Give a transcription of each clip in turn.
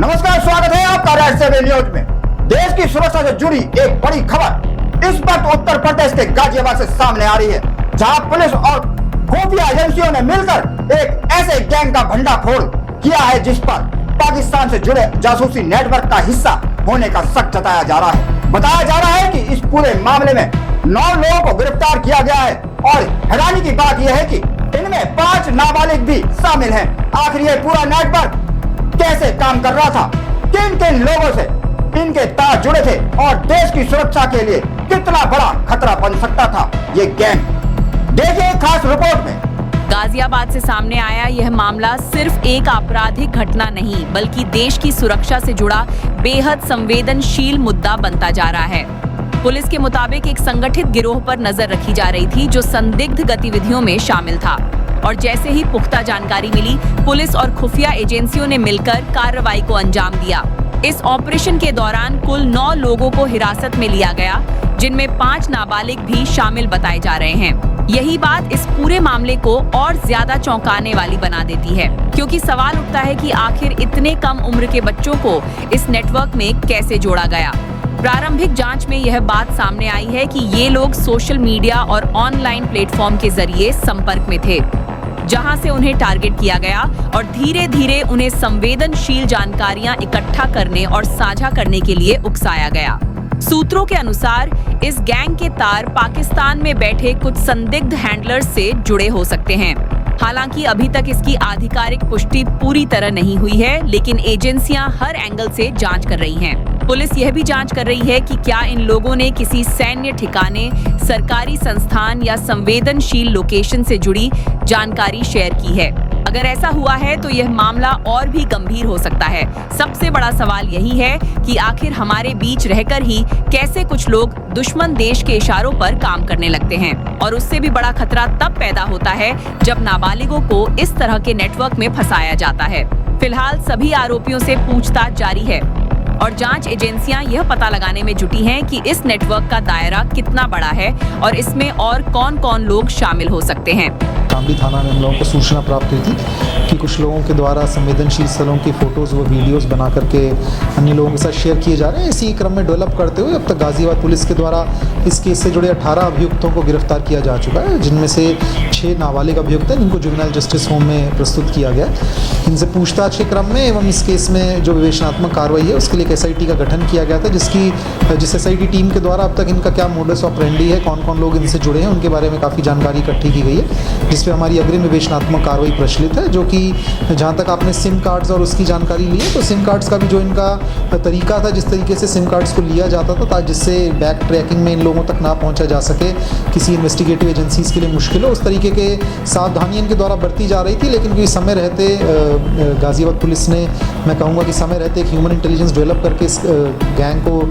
नमस्कार, स्वागत है आपका राज सेवन न्यूज में। देश की सुरक्षा से जुड़ी एक बड़ी खबर इस वक्त उत्तर प्रदेश के गाजियाबाद से सामने आ रही है, जहां पुलिस और खुफिया एजेंसियों ने मिलकर एक ऐसे गैंग का भंडाफोड़ किया है जिस पर पाकिस्तान से जुड़े जासूसी नेटवर्क का हिस्सा होने का शक जताया जा रहा है। बताया जा रहा है कि इस पूरे मामले में 9 लोगों को गिरफ्तार किया गया है और हैरानी की बात यह है कि इनमें 5 नाबालिग भी शामिल हैं। आखिर ये पूरा नेटवर्क कैसे काम कर रहा था, किन किन लोगों से इनके तार जुड़े थे और देश की सुरक्षा के लिए कितना बड़ा खतरा बन सकता था ये गैंग, देखिए खास रिपोर्ट में। गाजियाबाद से सामने आया यह मामला सिर्फ एक आपराधिक घटना नहीं बल्कि देश की सुरक्षा से जुड़ा बेहद संवेदनशील मुद्दा बनता जा रहा है। पुलिस के मुताबिक एक संगठित गिरोह पर नजर रखी जा रही थी जो संदिग्ध गतिविधियों में शामिल था और जैसे ही पुख्ता जानकारी मिली, पुलिस और खुफिया एजेंसियों ने मिलकर कार्रवाई को अंजाम दिया। इस ऑपरेशन के दौरान कुल 9 लोगों को हिरासत में लिया गया, जिनमें 5 नाबालिग भी शामिल बताए जा रहे हैं। यही बात इस पूरे मामले को और ज्यादा चौंकाने वाली बना देती है, क्योंकि सवाल उठता है कि आखिर इतने कम उम्र के बच्चों को इस नेटवर्क में कैसे जोड़ा गया। प्रारंभिक जांच में यह बात सामने आई है कि ये लोग सोशल मीडिया और ऑनलाइन प्लेटफॉर्म के जरिए संपर्क में थे, जहां से उन्हें टारगेट किया गया और धीरे धीरे उन्हें संवेदनशील जानकारियां इकट्ठा करने और साझा करने के लिए उकसाया गया। सूत्रों के अनुसार इस गैंग के तार पाकिस्तान में बैठे कुछ संदिग्ध हैंडलर्स से जुड़े हो सकते हैं। हालांकि अभी तक इसकी आधिकारिक पुष्टि पूरी तरह नहीं हुई है, लेकिन एजेंसियां हर एंगल से जांच कर रही हैं। पुलिस यह भी जांच कर रही है कि क्या इन लोगों ने किसी सैन्य ठिकाने, सरकारी संस्थान या संवेदनशील लोकेशन से जुड़ी जानकारी शेयर की है। अगर ऐसा हुआ है तो यह मामला और भी गंभीर हो सकता है। सबसे बड़ा सवाल यही है कि आखिर हमारे बीच रहकर ही कैसे कुछ लोग दुश्मन देश के इशारों पर काम करने लगते हैं, और उससे भी बड़ा खतरा तब पैदा होता है जब नाबालिगों को इस तरह के नेटवर्क में फंसाया जाता है। फिलहाल सभी आरोपियों से पूछताछ जारी है और जांच एजेंसियां यह पता लगाने में जुटी हैं कि इस नेटवर्क का दायरा कितना बड़ा है और इसमें और कौन-कौन लोग शामिल हो सकते हैं। कामली थाना में हम लोगों को सूचना प्राप्त हुई थी कि कुछ लोगों के द्वारा संवेदनशील स्थलों की फोटोज़ व वीडियोज़ बना करके अन्य लोगों के साथ शेयर किए जा रहे हैं। इसी क्रम में डेवलप करते हुए अब तक गाजियाबाद पुलिस के द्वारा इस केस से जुड़े 18 अभियुक्तों को गिरफ्तार किया जा चुका है, जिनमें से 6 नाबालिग अभियुक्त हैं जिनको जुवेनाइल जस्टिस होम में प्रस्तुत किया गया। इनसे पूछताछ के क्रम में एवं इस केस में जो विवेचनात्मक कार्रवाई है उसके लिए एक SIT का गठन किया गया था, जिस SIT टीम के द्वारा अब तक इनका क्या मोडस ऑपरेंडी है, कौन कौन लोग इनसे जुड़े हैं, उनके बारे में काफ़ी जानकारी इकट्ठी की गई है, जिसपे हमारी अग्रिम विवेचनात्मक कार्रवाई प्रचलित है। जो कि जहाँ तक आपने सिम कार्ड्स और उसकी जानकारी ली है, तो सिम कार्ड्स का भी जो इनका तरीका था, जिस तरीके से सिम कार्ड्स को लिया जाता था जिससे बैक ट्रैकिंग में इन लोगों तक ना पहुँचा जा सके, किसी इन्वेस्टिगेटिव एजेंसीज के लिए मुश्किल हो, उस तरीके के सावधानियाँ इनके द्वारा बरती जा रही थी। लेकिन क्योंकि समय रहते गाजियाबाद पुलिस ने, मैं कहूँगा कि समय रहते एक ह्यूमन इंटेलिजेंस डेवलप करके इस गैंग को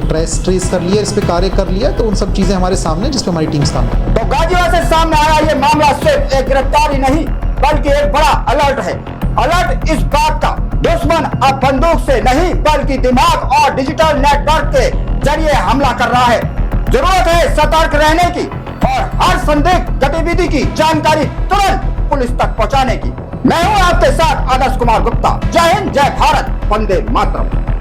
ट्रेस कर लिया, इस पर कार्य कर लिया, तो उन सब चीज़ें हमारे सामने जिस पर हमारी टीम काम कर। तो गाजियाबाद से सामने आया ये मामला सिर्फ एक गिरफ्तारी नहीं बल्कि एक बड़ा अलर्ट है। अलर्ट इस बात का, दुश्मन अब बंदूक से नहीं बल्कि दिमाग और डिजिटल नेटवर्क के जरिए हमला कर रहा है। जरूरत है सतर्क रहने की और हर संदिग्ध गतिविधि की जानकारी तुरंत पुलिस तक पहुंचाने की। मैं हूं आपके साथ आदर्श कुमार गुप्ता। जय हिंद, जय भारत, वंदे मातरम।